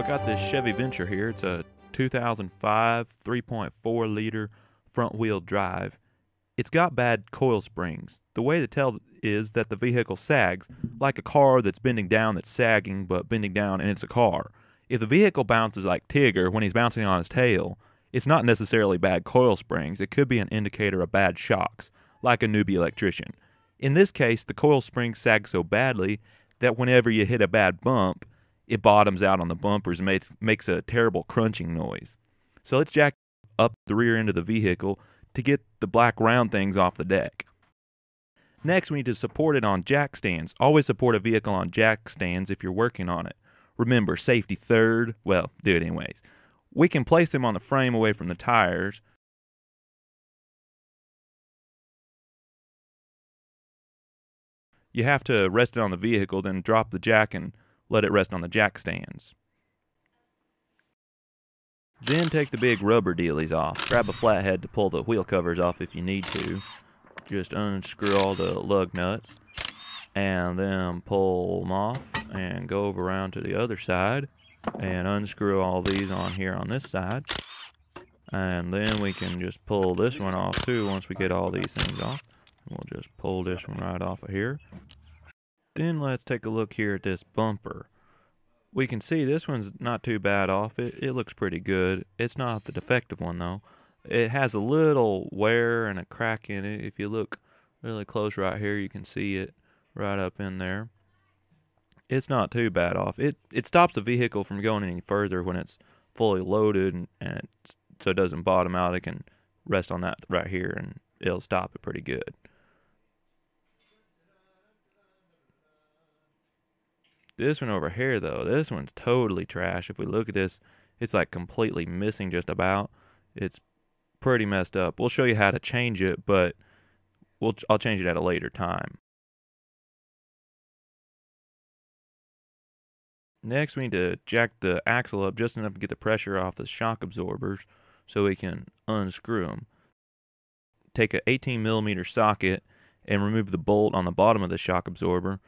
I got this Chevy Venture here. It's a 2005 3.4 liter front wheel drive. It's got bad coil springs. The way to tell is that the vehicle sags, like a car that's bending down that's sagging but bending down and it's a car. If the vehicle bounces like Tigger when he's bouncing on his tail, it's not necessarily bad coil springs. It could be an indicator of bad shocks, like a newbie electrician. In this case, the coil springs sag so badly that whenever you hit a bad bump, it bottoms out on the bumpers and makes a terrible crunching noise. So let's jack up the rear end of the vehicle to get the black round things off the deck. Next, we need to support it on jack stands. Always support a vehicle on jack stands if you're working on it. Remember, safety third. Well, do it anyways. We can place them on the frame away from the tires. You have to rest it on the vehicle, then drop the jack and let it rest on the jack stands. Then take the big rubber dealies off. Grab a flathead to pull the wheel covers off if you need to. Just unscrew all the lug nuts and then pull them off and go over around to the other side and unscrew all these on here on this side. And then we can just pull this one off too once we get all these things off. We'll just pull this one right off of here. Then let's take a look here at this bumper. We can see this one's not too bad off. It looks pretty good. It's not the defective one though. It has a little wear and a crack in it. If you look really close right here, you can see it right up in there. It's not too bad off. It stops the vehicle from going any further when it's fully loaded, and so it doesn't bottom out. It can rest on that right here and it'll stop it pretty good. This one over here though, this one's totally trash. If we look at this, it's like completely missing just about. It's pretty messed up. We'll show you how to change it, but I'll change it at a later time. Next, we need to jack the axle up just enough to get the pressure off the shock absorbers so we can unscrew them. Take an 18mm socket and remove the bolt on the bottom of the shock absorber.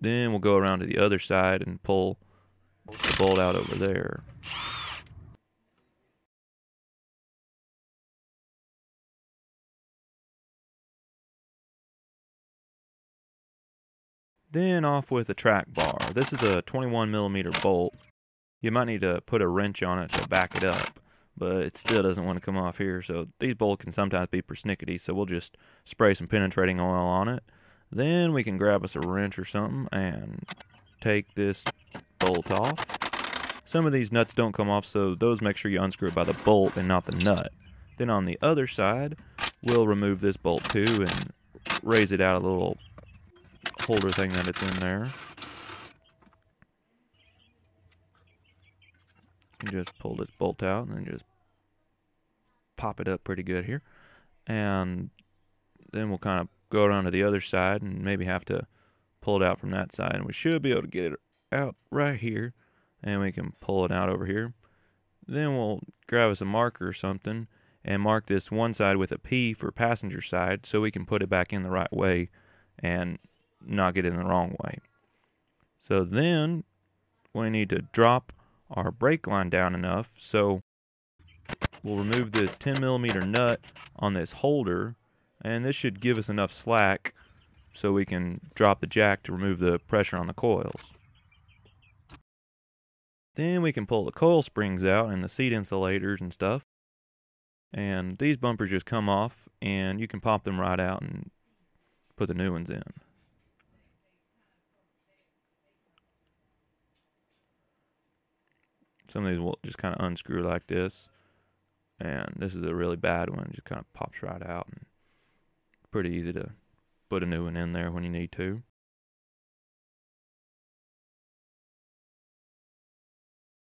Then we'll go around to the other side and pull the bolt out over there. Then off with the track bar. This is a 21mm bolt. You might need to put a wrench on it to back it up, but it still doesn't want to come off here. So these bolts can sometimes be persnickety, so we'll just spray some penetrating oil on it. Then we can grab us a wrench or something and take this bolt off. Some of these nuts don't come off, so those make sure you unscrew it by the bolt and not the nut. Then on the other side, we'll remove this bolt too and raise it out a little holder thing that it's in there. You just pull this bolt out and then just pop it up pretty good here. And then we'll kind of go around to the other side and maybe have to pull it out from that side. And we should be able to get it out right here. And we can pull it out over here. Then we'll grab us a marker or something and mark this one side with a P for passenger side so we can put it back in the right way and not get it in the wrong way. So then we need to drop our brake line down enough, so we'll remove this 10mm nut on this holder, and this should give us enough slack so we can drop the jack to remove the pressure on the coils. Then we can pull the coil springs out and the seat insulators and stuff, and these bumpers just come off and you can pop them right out and put the new ones in. Some of these will just kind of unscrew like this, and this is a really bad one. It just kind of pops right out, and pretty easy to put a new one in there when you need to.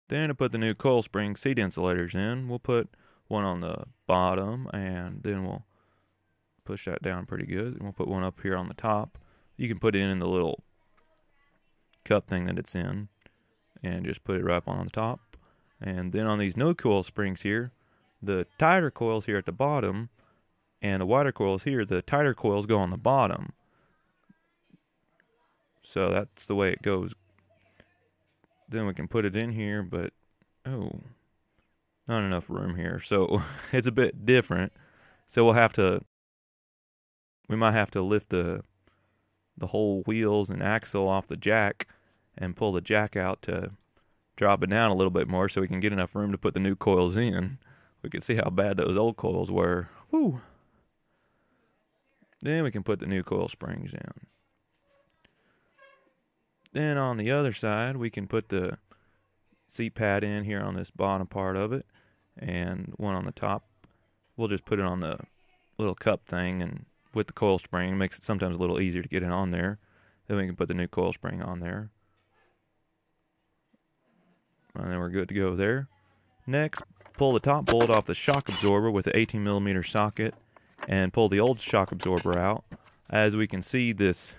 Then to put the new coil spring seat insulators in, we'll put one on the bottom, and then we'll push that down pretty good. And we'll put one up here on the top. You can put it in the little cup thing that it's in, and just put it right up on the top. And then on these no coil springs here, The tighter coils here at the bottom and the wider coils here, the tighter coils go on the bottom. So that's the way it goes. Then we can put it in here, but oh, not enough room here. So it's a bit different. So we might have to lift the whole wheels and axle off the jack and pull the jack out to drop it down a little bit more so we can get enough room to put the new coils in. We can see how bad those old coils were. Whew. Then we can put the new coil springs in. Then on the other side, we can put the seat pad in here on this bottom part of it, and one on the top. We'll just put it on the little cup thing, and with the coil spring, it makes it sometimes a little easier to get it on there. Then we can put the new coil spring on there. And then we're good to go there. Next, pull the top bolt off the shock absorber with an 18mm socket and pull the old shock absorber out. As we can see, this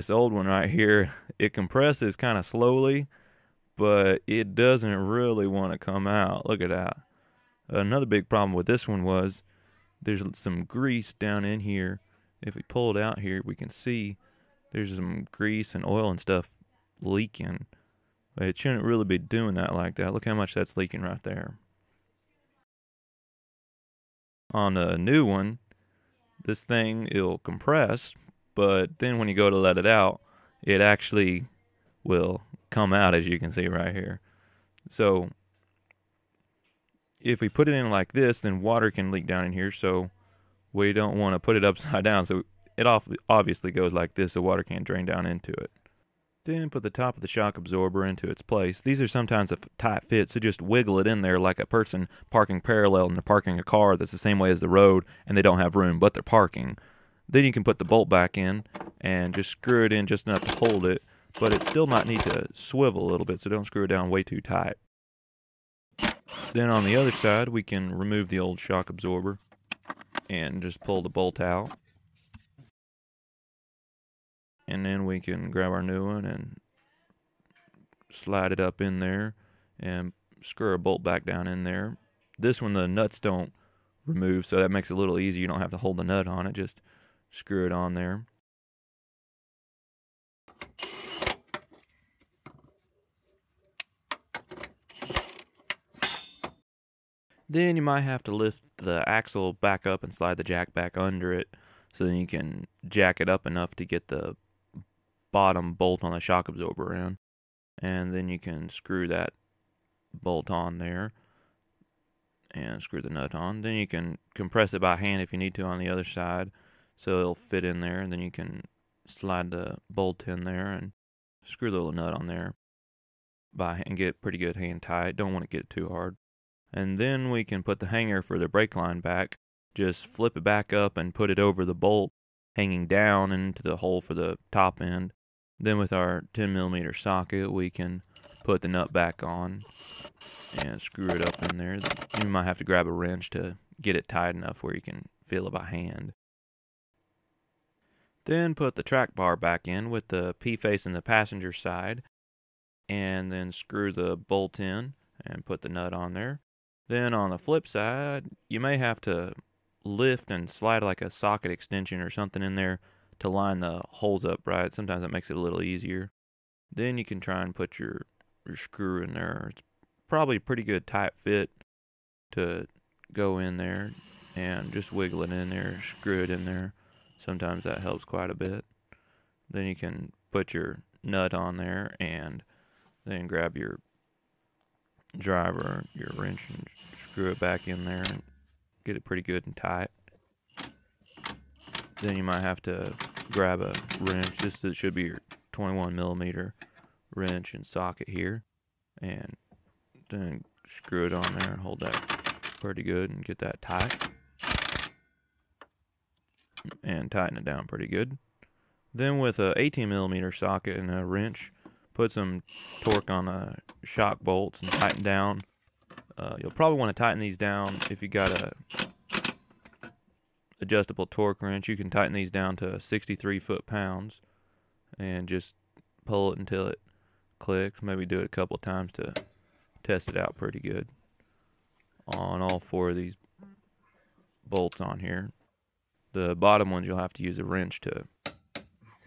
old one right here, it compresses kind of slowly, but it doesn't really want to come out. Look at that. Another big problem with this one was there's some grease down in here. If we pull it out here, we can see there's some grease and oil and stuff leaking. But it shouldn't really be doing that like that. Look how much that's leaking right there. On the new one, this thing, it'll compress, but then when you go to let it out, it actually will come out, as you can see right here. So if we put it in like this, then water can leak down in here, so we don't want to put it upside down. So it obviously goes like this so water can't drain down into it. Then put the top of the shock absorber into its place. These are sometimes a tight fit, so just wiggle it in there like a person parking parallel and they're parking a car that's the same way as the road and they don't have room, but they're parking. Then you can put the bolt back in and just screw it in just enough to hold it, but it still might need to swivel a little bit, so don't screw it down way too tight. Then on the other side, we can remove the old shock absorber and just pull the bolt out. And then we can grab our new one and slide it up in there and screw a bolt back down in there. This one, the nuts don't remove, so that makes it a little easier. You don't have to hold the nut on it, just screw it on there. Then you might have to lift the axle back up and slide the jack back under it, so then you can jack it up enough to get the bottom bolt on the shock absorber in, and then you can screw that bolt on there and screw the nut on. Then you can compress it by hand if you need to on the other side so it'll fit in there, and then you can slide the bolt in there and screw the little nut on there by hand and get pretty good hand tight. Don't want to get it too hard. And then we can put the hanger for the brake line back. Just flip it back up and put it over the bolt hanging down into the hole for the top end. Then with our 10mm socket, we can put the nut back on and screw it up in there. You might have to grab a wrench to get it tight enough where you can feel it by hand. Then put the track bar back in with the P facing the passenger side, and then screw the bolt in and put the nut on there. Then on the flip side, you may have to lift and slide like a socket extension or something in there to line the holes up right. Sometimes that makes it a little easier. Then you can try and put your screw in there. It's probably a pretty good tight fit to go in there, and just wiggle it in there, screw it in there. Sometimes that helps quite a bit. Then you can put your nut on there and then grab your driver, your wrench, and screw it back in there and get it pretty good and tight. Then you might have to grab a wrench. This should be your 21mm wrench and socket here, and then screw it on there and hold that pretty good and get that tight and tighten it down pretty good. Then with a 18mm socket and a wrench, put some torque on the shock bolts and tighten down. You'll probably want to tighten these down if you got a adjustable torque wrench. You can tighten these down to 63 foot-pounds and just pull it until it clicks. Maybe do it a couple times to test it out pretty good. on all 4 of these bolts on here. The bottom ones you'll have to use a wrench to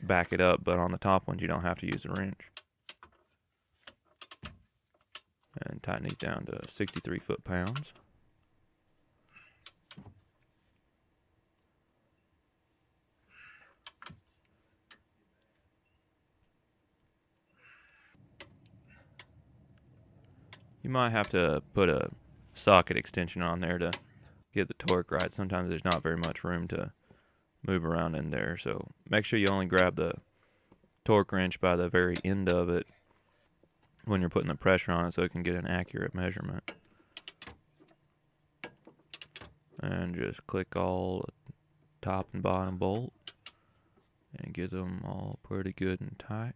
back it up, but on the top ones you don't have to use a wrench. And tighten these down to 63 foot-pounds. You might have to put a socket extension on there to get the torque right. Sometimes there's not very much room to move around in there, so make sure you only grab the torque wrench by the very end of it when you're putting the pressure on it so it can get an accurate measurement. And just click all the top and bottom bolt and get them all pretty good and tight.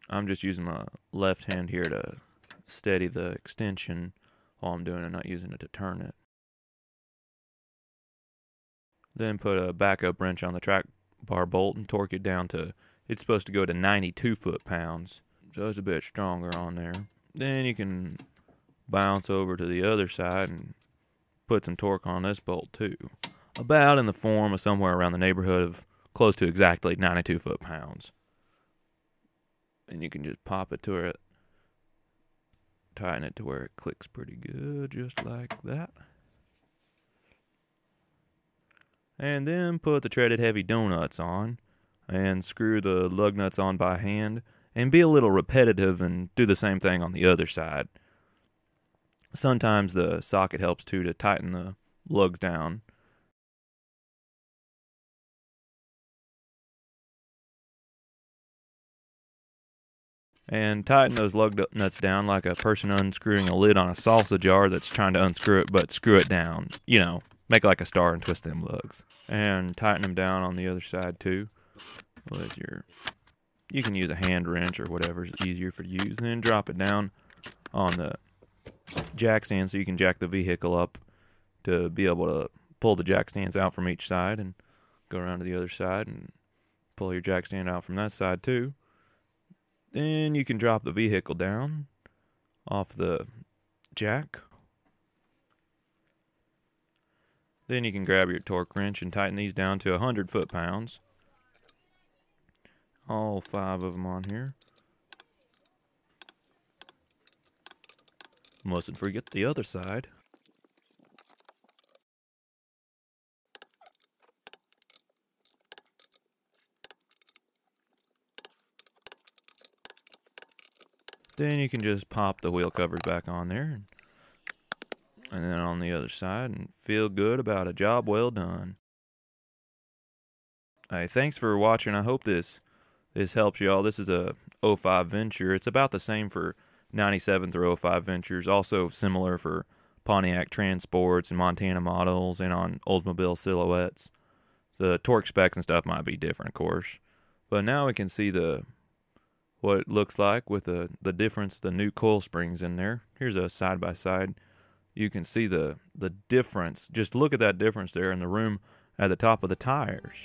I'm just using my left hand here to steady the extension while I'm doing it, not using it to turn it. Then put a backup wrench on the track bar bolt and torque it down to, it's supposed to go to 92 foot-pounds, so it's a bit stronger on there. Then you can bounce over to the other side and put some torque on this bolt too. About in the form of somewhere around the neighborhood of close to exactly 92 foot-pounds. And you can just pop it to where it, tighten it to where it clicks pretty good, just like that. And then put the treaded heavy donuts on and screw the lug nuts on by hand and be a little repetitive and do the same thing on the other side. Sometimes the socket helps too to tighten the lugs down. And tighten those lug nuts down like a person unscrewing a lid on a salsa jar that's trying to unscrew it, but screw it down. You know, make it like a star and twist them lugs. And tighten them down on the other side too. With you can use a hand wrench or whatever's easier for you to use. And then drop it down on the jack stand so you can jack the vehicle up to be able to pull the jack stands out from each side and go around to the other side and pull your jack stand out from that side too. Then you can drop the vehicle down off the jack. Then you can grab your torque wrench and tighten these down to 100 foot-pounds. All 5 of them on here. Mustn't forget the other side. Then you can just pop the wheel covers back on there and then on the other side and feel good about a job well done. Hey, thanks for watching. I hope this helps you all. This is a 05 Venture. It's about the same for 97 through 05 Ventures. Also similar for Pontiac Transports and Montana models and on Oldsmobile Silhouettes. The torque specs and stuff might be different, of course. But now we can see what it looks like with the difference, the new coil springs in there. Here's a side-by-side. You can see the difference. Just look at that difference there in the room at the top of the tires.